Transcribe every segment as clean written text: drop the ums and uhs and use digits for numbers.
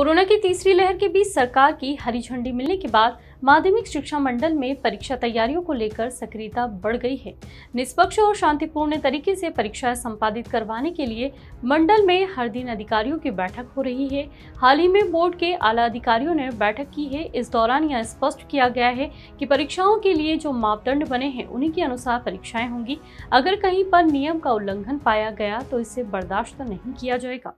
Corona की तीसरी लहर के बीच सरकार की हरी झंडी मिलने के बाद माध्यमिक शिक्षा मंडल में परीक्षा तैयारियों को लेकर सक्रियता बढ़ गई है। निष्पक्ष और शांतिपूर्ण तरीके से परीक्षाएं संपादित करवाने के लिए मंडल में हर दिन अधिकारियों की बैठक हो रही है। हाल ही में बोर्ड के आला अधिकारियों ने बैठक की है। इस दौरान यह स्पष्ट किया गया है कि परीक्षाओं के लिए जो मापदंड बने हैं उन्हीं के अनुसार परीक्षाएं होंगी। अगर कहीं पर नियम का उल्लंघन पाया गया तो इसे बर्दाश्त नहीं किया जाएगा।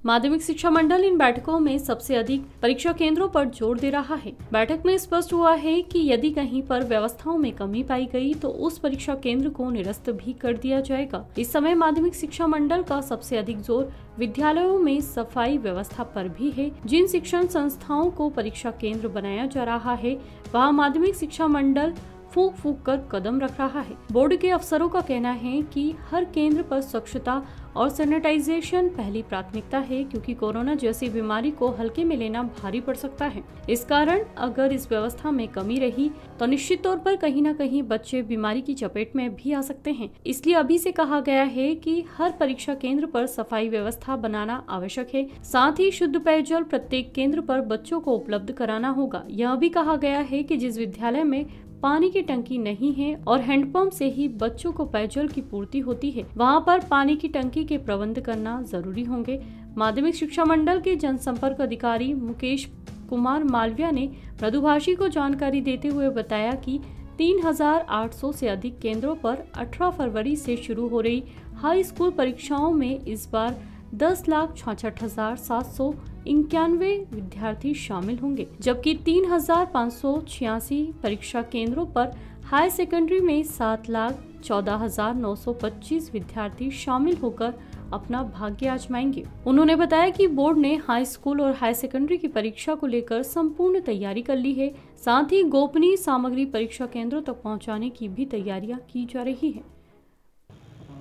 माध्यमिक शिक्षा मंडल इन बैठकों में सबसे अधिक परीक्षा केंद्रों पर जोर दे रहा है। बैठक में स्पष्ट हुआ है कि यदि कहीं पर व्यवस्थाओं में कमी पाई गई तो उस परीक्षा केंद्र को निरस्त भी कर दिया जाएगा। इस समय माध्यमिक शिक्षा मंडल का सबसे अधिक जोर विद्यालयों में सफाई व्यवस्था पर भी है। जिन शिक्षण संस्थाओं को परीक्षा केंद्र बनाया जा रहा है वहाँ माध्यमिक शिक्षा मंडल फूंक फूंक कर कदम रख रहा है। बोर्ड के अफसरों का कहना है कि हर केंद्र पर स्वच्छता और सैनिटाइजेशन पहली प्राथमिकता है, क्योंकि कोरोना जैसी बीमारी को हल्के में लेना भारी पड़ सकता है। इस कारण अगर इस व्यवस्था में कमी रही तो निश्चित तौर पर कहीं न कहीं बच्चे बीमारी की चपेट में भी आ सकते हैं। इसलिए अभी से कहा गया है कि हर परीक्षा केंद्र पर सफाई व्यवस्था बनाना आवश्यक है। साथ ही शुद्ध पेयजल प्रत्येक केंद्र पर बच्चों को उपलब्ध कराना होगा। यह भी कहा गया है कि जिस विद्यालय में पानी की टंकी नहीं है और हैंडपंप से ही बच्चों को पेयजल की पूर्ति होती है, वहां पर पानी की टंकी के प्रबंध करना जरूरी होंगे। माध्यमिक शिक्षा मंडल के जनसंपर्क अधिकारी मुकेश कुमार मालविया ने मृदुभाषी को जानकारी देते हुए बताया कि 3800 से अधिक केंद्रों पर 18 फरवरी से शुरू हो रही हाई स्कूल परीक्षाओं में इस बार 10,66,791 विद्यार्थी शामिल होंगे, जबकि 3,586 परीक्षा केंद्रों पर हाई सेकेंडरी में 7,14,925 विद्यार्थी शामिल होकर अपना भाग्य आजमाएंगे। उन्होंने बताया कि बोर्ड ने हाई स्कूल और हाई सेकेंडरी की परीक्षा को लेकर संपूर्ण तैयारी कर ली है। साथ ही गोपनीय सामग्री परीक्षा केंद्रों तक पहुंचाने की भी तैयारियां की जा रही है।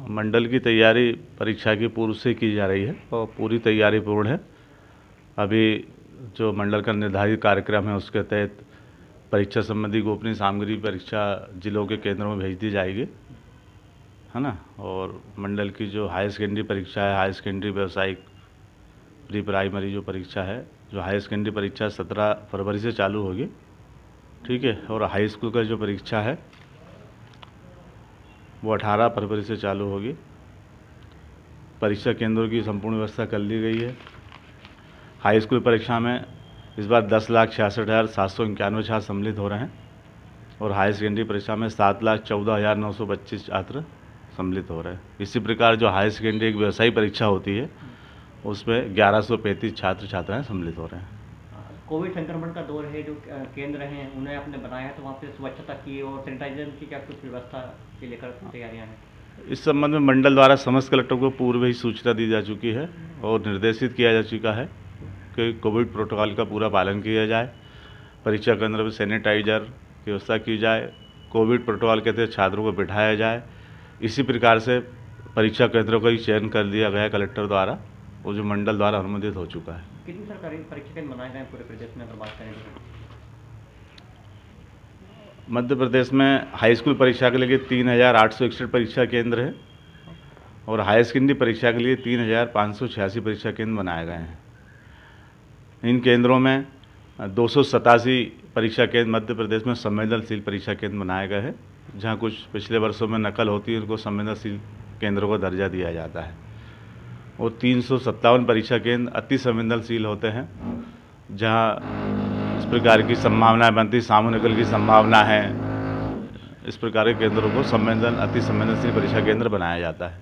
मंडल की तैयारी परीक्षा की पूर्व से की जा रही है और पूरी तैयारी पूर्ण है। अभी जो मंडल का निर्धारित कार्यक्रम है उसके तहत परीक्षा संबंधी गोपनीय सामग्री परीक्षा जिलों के केंद्रों में भेज दी जाएगी, है ना। और मंडल की जो हाई सेकेंडरी परीक्षा है, हाई सेकेंडरी व्यावसायिक प्री प्राइमरी जो परीक्षा है, जो हाई सेकेंडरी परीक्षा 17 फरवरी से चालू होगी, ठीक है। और हाई स्कूल का जो परीक्षा है वो 18 फरवरी से चालू होगी। परीक्षा केंद्रों की संपूर्ण व्यवस्था कर ली गई है। हाई स्कूल परीक्षा में इस बार 10,66,791 छात्र सम्मिलित हो रहे हैं और हाई सेकेंडरी परीक्षा में 7,14,925 छात्र सम्मिलित हो रहे हैं। इसी प्रकार जो हाई सेकेंडरी एक व्यवसायिक परीक्षा होती है उसमें 1135 छात्र छात्राएँ सम्मिलित हो रहे हैं। कोविड संक्रमण का दौर है, जो केंद्र हैं उन्हें आपने बनाया तो वहाँ पे स्वच्छता की और सैनिटाइजर की क्या कुछ व्यवस्था के लेकर तैयारियाँ हैं? इस संबंध में मंडल द्वारा समस्त कलेक्टर को पूर्व ही सूचना दी जा चुकी है और निर्देशित किया जा चुका है कि कोविड प्रोटोकॉल का पूरा पालन किया जाए, परीक्षा केंद्र में सैनिटाइजर की व्यवस्था की जाए, कोविड प्रोटोकॉल के तहत छात्रों को बिठाया जाए। इसी प्रकार से परीक्षा केंद्रों का ही चयन कर दिया गया कलेक्टर द्वारा और जो मंडल द्वारा अनुमोदित हो चुका है। कितनी सरकारी परीक्षा केंद्र बनाए गए पूरे प्रदेश में अगर बात करें तो? मध्य प्रदेश में हाई स्कूल परीक्षा के लिए 3,861 परीक्षा केंद्र है और हाई सेकेंडरी परीक्षा के लिए 3,586 परीक्षा केंद्र बनाए गए हैं। इन केंद्रों में 287 परीक्षा केंद्र मध्य प्रदेश में संवेदनशील परीक्षा केंद्र बनाए गए हैं, जहां कुछ पिछले वर्षों में नकल होती है उनको संवेदनशील केंद्रों को दर्जा दिया जाता है और 357 परीक्षा केंद्र अति संवेदनशील होते हैं, जहां इस प्रकार की संभावनाएं बनती, सामूहिक नकल की संभावना है। इस प्रकार के केंद्रों को अति संवेदनशील परीक्षा केंद्र बनाया जाता है।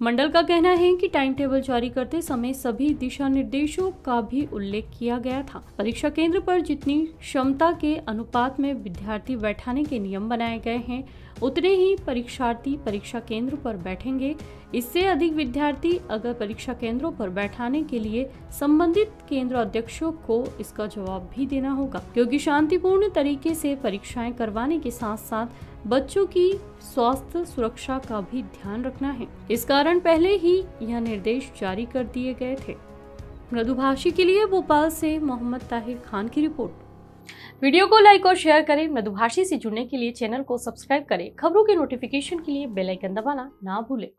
मंडल का कहना है कि टाइम टेबल जारी करते समय सभी दिशा निर्देशों का भी उल्लेख किया गया था। परीक्षा केंद्र पर जितनी क्षमता के अनुपात में विद्यार्थी बैठाने के नियम बनाए गए हैं उतने ही परीक्षार्थी परीक्षा केंद्र पर बैठेंगे। इससे अधिक विद्यार्थी अगर परीक्षा केंद्रों पर बैठाने के लिए संबंधित केंद्र अध्यक्षों को इसका जवाब भी देना होगा, क्योंकि शांतिपूर्ण तरीके से परीक्षाएं करवाने के साथ साथ बच्चों की स्वास्थ्य सुरक्षा का भी ध्यान रखना है। इस कारण पहले ही यह निर्देश जारी कर दिए गए थे। मृदुभाषी के लिए भोपाल से मोहम्मद ताहिर खान की रिपोर्ट। वीडियो को लाइक और शेयर करें। मृदुभाषी से जुड़ने के लिए चैनल को सब्सक्राइब करें। खबरों के नोटिफिकेशन के लिए बेल आइकन दबाना ना भूलें।